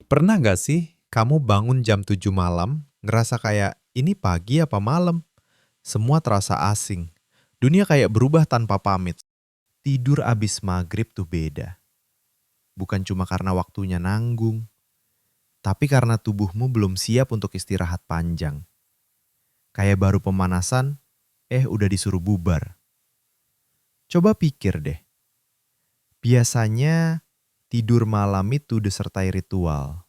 Pernah nggak sih kamu bangun jam 7 malam, ngerasa kayak ini pagi apa malam? Semua terasa asing. Dunia kayak berubah tanpa pamit. Tidur abis maghrib tuh beda. Bukan cuma karena waktunya nanggung, tapi karena tubuhmu belum siap untuk istirahat panjang. Kayak baru pemanasan, udah disuruh bubar. Coba pikir deh, biasanya tidur malam itu disertai ritual.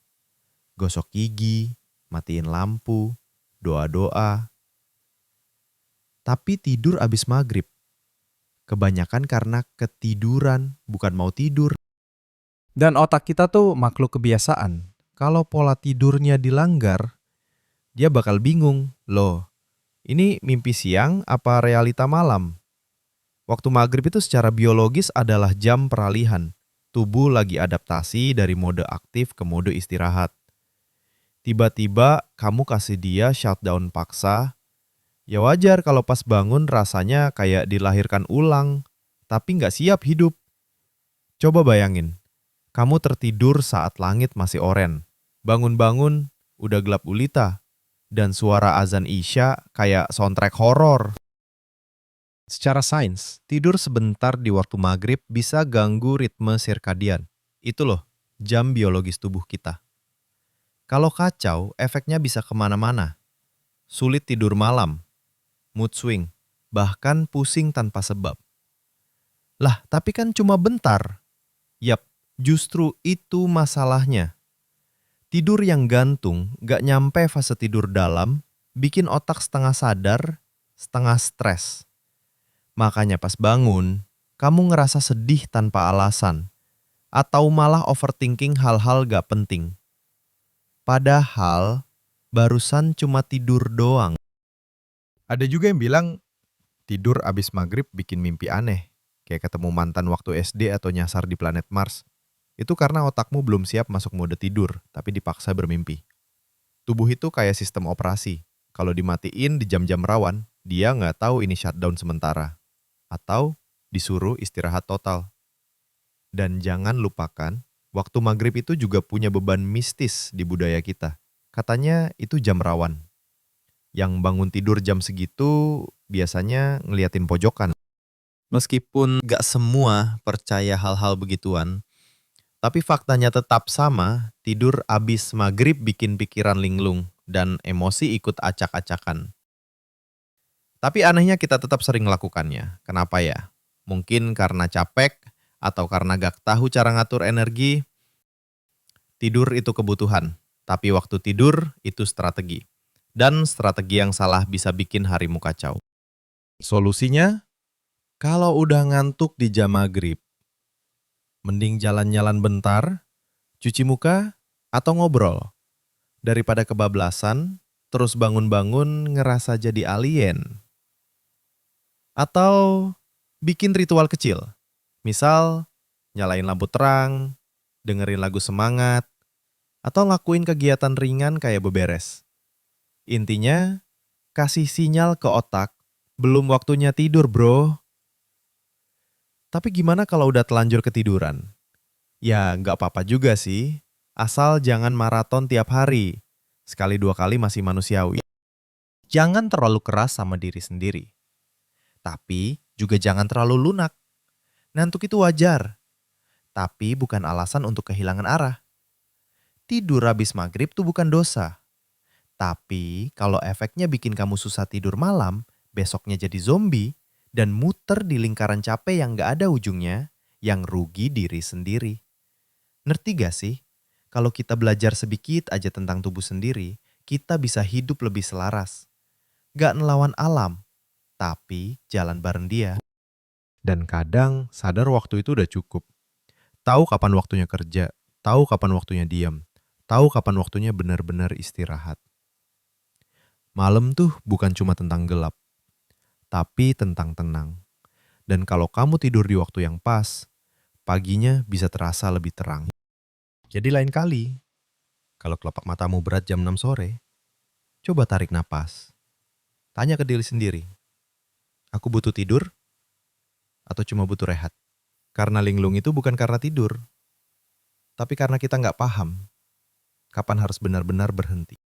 Gosok gigi, matiin lampu, doa-doa. Tapi tidur abis maghrib. Kebanyakan karena ketiduran, bukan mau tidur. Dan otak kita tuh makhluk kebiasaan. Kalau pola tidurnya dilanggar, Dia bakal bingung, loh ini mimpi siang apa realita malam? Waktu maghrib itu secara biologis adalah jam peralihan. Tubuh lagi adaptasi dari mode aktif ke mode istirahat. Tiba-tiba kamu kasih dia shutdown paksa. Ya wajar kalau pas bangun rasanya kayak dilahirkan ulang, tapi nggak siap hidup. Coba bayangin, kamu tertidur saat langit masih oren. Bangun-bangun, udah gelap gulita. Dan suara azan Isya kayak soundtrack horor. secara sains, tidur sebentar di waktu maghrib bisa ganggu ritme sirkadian. Itu loh, jam biologis tubuh kita. Kalau kacau, efeknya bisa kemana-mana. Sulit tidur malam, mood swing, bahkan pusing tanpa sebab. Lah, tapi kan cuma bentar. Yap, justru itu masalahnya. Tidur yang gantung, gak nyampe fase tidur dalam, bikin otak setengah sadar, setengah stres. Makanya pas bangun, kamu ngerasa sedih tanpa alasan. Atau malah overthinking hal-hal gak penting. Padahal, barusan cuma tidur doang. Ada juga yang bilang, tidur abis maghrib bikin mimpi aneh. Kayak ketemu mantan waktu SD atau nyasar di planet Mars. Itu karena otakmu belum siap masuk mode tidur, tapi dipaksa bermimpi. Tubuh itu kayak sistem operasi. Kalau dimatiin di jam-jam rawan, dia nggak tahu ini shutdown sementara. Atau disuruh istirahat total. Dan jangan lupakan, waktu maghrib itu juga punya beban mistis di budaya kita. Katanya itu jam rawan. Yang bangun tidur jam segitu biasanya ngeliatin pojokan. Meskipun nggak semua percaya hal-hal begituan, tapi faktanya tetap sama, tidur abis maghrib bikin pikiran linglung dan emosi ikut acak-acakan. Tapi anehnya kita tetap sering melakukannya. Kenapa ya? Mungkin karena capek atau karena gak tahu cara ngatur energi. Tidur itu kebutuhan, tapi waktu tidur itu strategi. Dan strategi yang salah bisa bikin harimu kacau. Solusinya, kalau udah ngantuk di jam maghrib, mending jalan-jalan bentar, cuci muka, atau ngobrol. Daripada kebablasan, terus bangun-bangun ngerasa jadi alien. Atau bikin ritual kecil. Misal, nyalain lampu terang, dengerin lagu semangat, atau lakuin kegiatan ringan kayak beberes. Intinya, kasih sinyal ke otak, belum waktunya tidur bro. Tapi gimana kalau udah telanjur ketiduran? Ya nggak apa-apa juga sih, asal jangan maraton tiap hari. Sekali dua kali masih manusiawi. Jangan terlalu keras sama diri sendiri. Tapi juga jangan terlalu lunak. Ngantuk itu wajar, tapi bukan alasan untuk kehilangan arah. Tidur habis maghrib tuh bukan dosa. Tapi kalau efeknya bikin kamu susah tidur malam, besoknya jadi zombie, dan muter di lingkaran capek yang gak ada ujungnya, yang rugi diri sendiri. Ngerti gak sih? Kalau kita belajar sedikit aja tentang tubuh sendiri, kita bisa hidup lebih selaras. Gak ngelawan alam, tapi jalan bareng dia. Dan kadang sadar waktu itu udah cukup. Tahu kapan waktunya kerja, tahu kapan waktunya diam, tahu kapan waktunya benar-benar istirahat. Malam tuh bukan cuma tentang gelap, tapi tentang tenang. Dan kalau kamu tidur di waktu yang pas, paginya bisa terasa lebih terang. Jadi lain kali, kalau kelopak matamu berat jam 6 sore, coba tarik napas. Tanya ke diri sendiri, aku butuh tidur atau cuma butuh rehat? Karena linglung itu bukan karena tidur, tapi karena kita nggak paham. kapan harus benar-benar berhenti.